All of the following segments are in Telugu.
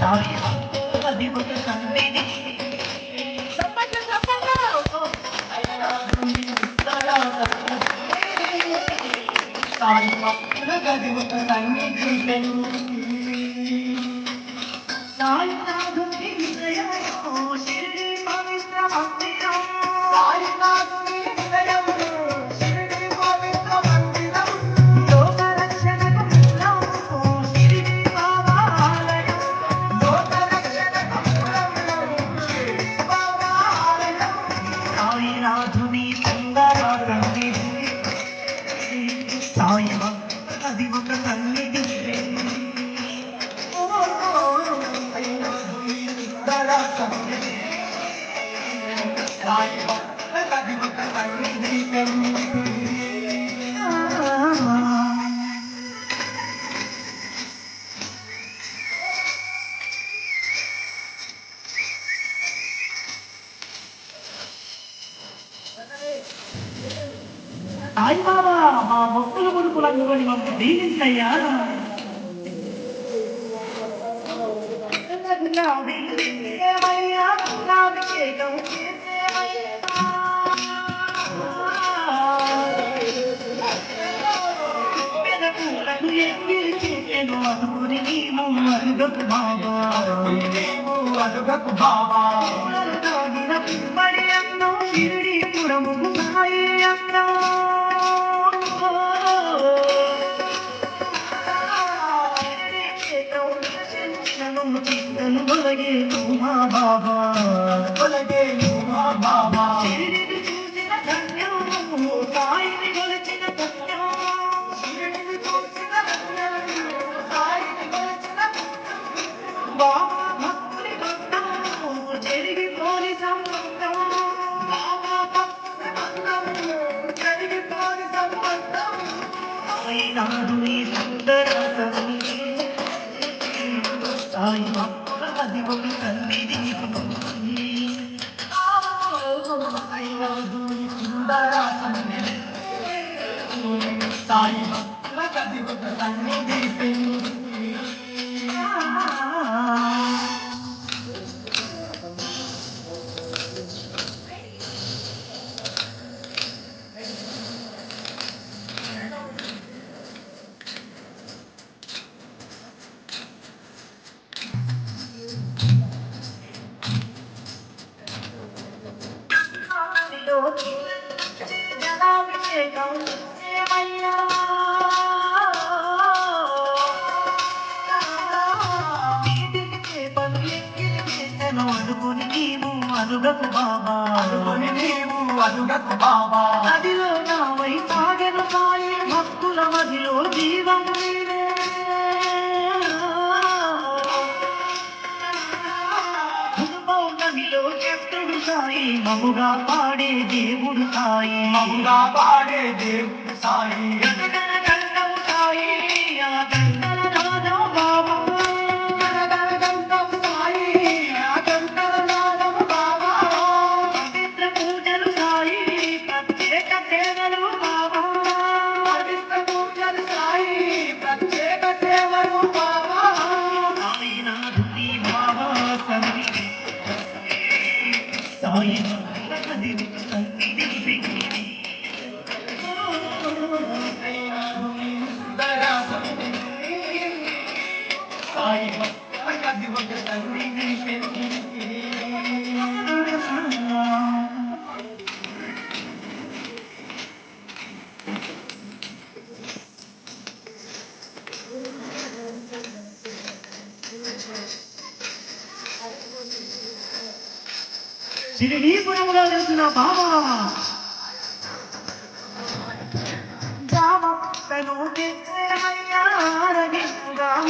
సాయి అది ఒక సన్నిధి సాయి గది ఒక సన్నిధి సాయి నాథుని విజయమో షిరిడి పవిత్ర మందిరం సాయి నాథుని విజయమో షిరిడి పవిత్ర మందిరం లోక రక్షణకు మూలం షిరిడి బాబా ఆలయం లోక రక్షణకు మూలం షిరిడి బాబా ఆలయం సాయి నాథుని సుందర సన్నిధి సాయి అది ఒక సన్నిధి సాయి బాబా మా భక్తుల కొడుకులందరూ మమ్మల్ని దీవించయ్యా అనుకుని నీవు అరుగకు బాబా అరుగకు బాబా పడి అన్నో షిరిడి పురము సాయి అన్నో చిత్తను తొలగే మా బాబా తొలగే మా బాబా షిరిడిని చూసిన ధన్యం సాయిని కొలిచిన ధన్యం షిరిడిని చూసిన ధన్యం సాయిని కొలిచిన బాబా భక్తుని బంధం చెరిగిపోని సంబంధం బాబా భక్తుని బంధం చెరిగిపోని సంబంధం సాయి నాథుని సుందర సన్నిధి సాయి అది ఒక సన్నిధి సాయి నాథుని సుందర సన్నిధి సాయి అది ఒక సన్నిధి అనుకుని నీవు అనుగకు బాబా అనుకుని నీవు అనుగకు బాబా నదిలో నావై సాగను సాయి భక్తుల మదిలో జీవం నీవే పౌర్ణమిలో చెప్తుడు సాయి మముగా పాడే దేవుడు సాయి మముగా పాడే దేవుడు సాయి గణగణ గండం సాయి ఆ గంటల నాదం బాబా గణగణ గండం సాయి ఆ గంటల నాదం బాబా పవిత్ర పూజలు సాయి ప్రత్యేక సేవలు బాబా పవిత్ర పూజలు సాయి ప్రత్యేక సేవలు బాబా సాయి నాథుని బాబా సన్నిధి సాయి అది సన్నిధి సాయి అది ఒక సన్నిధి షిరిడీపురంలో వెళ్తున్న బాబా జామను తెచ్చేమయ్యారగిగా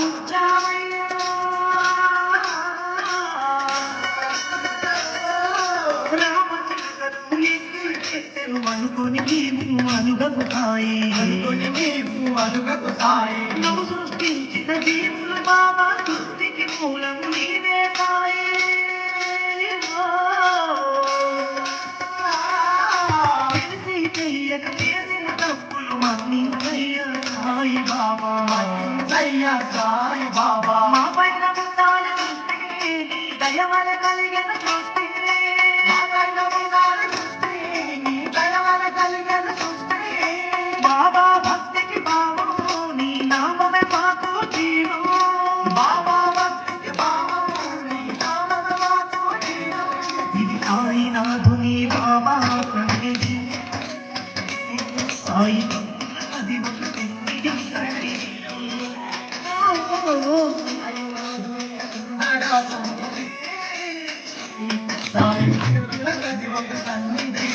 ఉంచామయ్యా రామచంద్రుడు ఎక్కిను అనుకుని నీవు అనుగకు సాయి అనుకుని నీవు అనుగకు సాయి నువ్వు సృష్టించిన జీవులు బాబా సృష్టికి మూలం నీవే సాయి చెయ్యక చేసిన తప్పులు మన్నించయ్యా సాయి బాబా సాయి బాబా మా పైన సాయి ప్రతి ఒక సన్నిధి